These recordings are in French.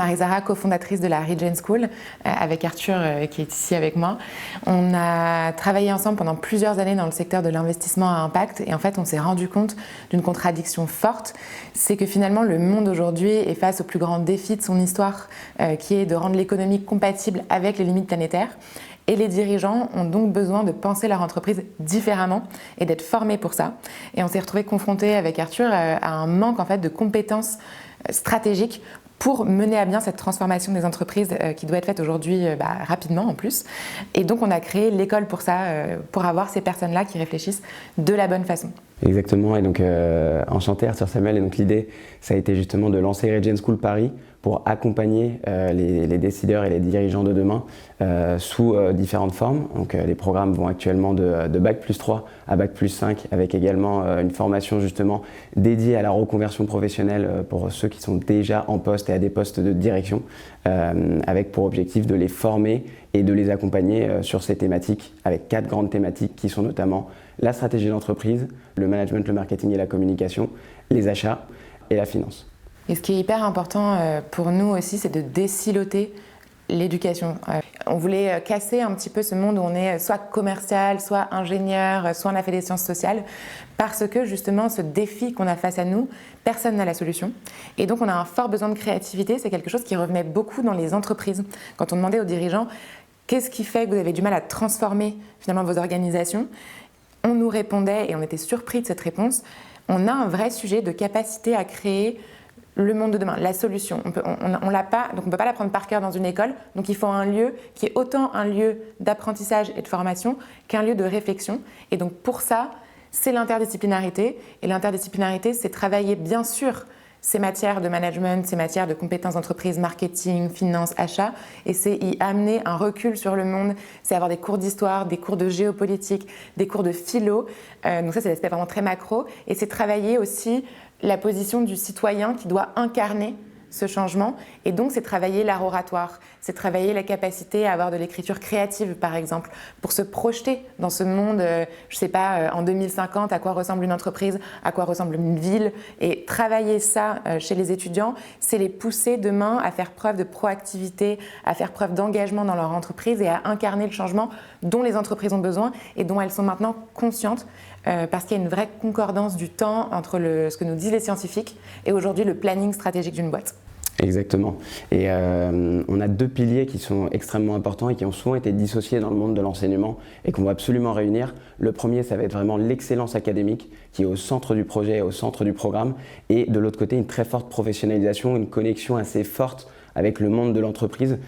Marie-Zara, cofondatrice de la Regent School, avec Arthur qui est ici avec moi. On a travaillé ensemble pendant plusieurs années dans le secteur de l'investissement à impact et en fait on s'est rendu compte d'une contradiction forte, c'est que finalement le monde aujourd'hui est face au plus grand défi de son histoire qui est de rendre l'économie compatible avec les limites planétaires. Et les dirigeants ont donc besoin de penser leur entreprise différemment et d'être formés pour ça. Et on s'est retrouvés confrontés avec Arthur à un manque en fait de compétences stratégiques pour mener à bien cette transformation des entreprises qui doit être faite aujourd'hui rapidement en plus. Et donc on a créé l'école pour ça, pour avoir ces personnes-là qui réfléchissent de la bonne façon. Exactement, et donc enchanté Arthur Samuel, et donc l'idée ça a été justement de lancer Regent School Paris pour accompagner les décideurs et les dirigeants de demain sous différentes formes. Donc les programmes vont actuellement de Bac+3 à Bac+5 avec également une formation justement dédiée à la reconversion professionnelle pour ceux qui sont déjà en poste et à des postes de direction avec pour objectif de les former et de les accompagner sur ces thématiques avec 4 grandes thématiques qui sont notamment la stratégie d'entreprise, le management, le marketing et la communication, les achats et la finance. Et ce qui est hyper important pour nous aussi, c'est de désiloter l'éducation. On voulait casser un petit peu ce monde où on est soit commercial, soit ingénieur, soit on a fait des sciences sociales, parce que justement ce défi qu'on a face à nous, personne n'a la solution. Et donc on a un fort besoin de créativité, c'est quelque chose qui revenait beaucoup dans les entreprises. Quand on demandait aux dirigeants qu'est-ce qui fait que vous avez du mal à transformer finalement vos organisations, on nous répondait, et on était surpris de cette réponse, on a un vrai sujet de capacité à créer le monde de demain, la solution. On l'a pas, donc on ne peut pas l'apprendre par cœur dans une école, donc il faut un lieu qui est autant un lieu d'apprentissage et de formation qu'un lieu de réflexion. Et donc pour ça, c'est l'interdisciplinarité. Et l'interdisciplinarité, c'est travailler bien sûr ces matières de management, ces matières de compétences d'entreprise, marketing, finance, achat, et c'est y amener un recul sur le monde, c'est avoir des cours d'histoire, des cours de géopolitique, des cours de philo, donc ça c'est l'aspect vraiment très macro, et c'est travailler aussi la position du citoyen qui doit incarner ce changement, et donc c'est travailler l'art oratoire, c'est travailler la capacité à avoir de l'écriture créative par exemple, pour se projeter dans ce monde, je ne sais pas, en 2050, à quoi ressemble une entreprise, à quoi ressemble une ville, et travailler ça chez les étudiants, c'est les pousser demain à faire preuve de proactivité, à faire preuve d'engagement dans leur entreprise et à incarner le changement dont les entreprises ont besoin et dont elles sont maintenant conscientes, parce qu'il y a une vraie concordance du temps entre ce que nous disent les scientifiques et aujourd'hui le planning stratégique d'une boîte. Exactement. Et on a 2 piliers qui sont extrêmement importants et qui ont souvent été dissociés dans le monde de l'enseignement et qu'on va absolument réunir. Le premier, ça va être vraiment l'excellence académique qui est au centre du projet, au centre du programme. Et de l'autre côté, une très forte professionnalisation, une connexion assez forte avec le monde de l'entreprise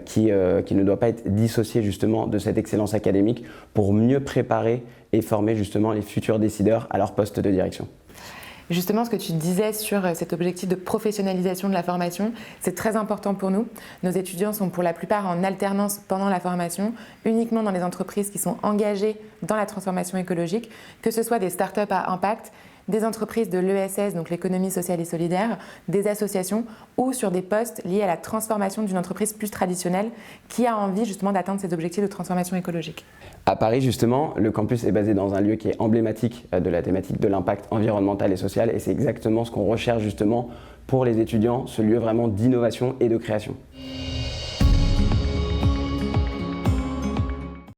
qui ne doit pas être dissocié justement de cette excellence académique pour mieux préparer et former justement les futurs décideurs à leur poste de direction. Justement, ce que tu disais sur cet objectif de professionnalisation de la formation, c'est très important pour nous. Nos étudiants sont pour la plupart en alternance pendant la formation, uniquement dans les entreprises qui sont engagées dans la transformation écologique, que ce soit des startups à impact, des entreprises de l'ESS, donc l'économie sociale et solidaire, des associations ou sur des postes liés à la transformation d'une entreprise plus traditionnelle qui a envie justement d'atteindre ces objectifs de transformation écologique. À Paris justement, le campus est basé dans un lieu qui est emblématique de la thématique de l'impact environnemental et social et c'est exactement ce qu'on recherche justement pour les étudiants, ce lieu vraiment d'innovation et de création.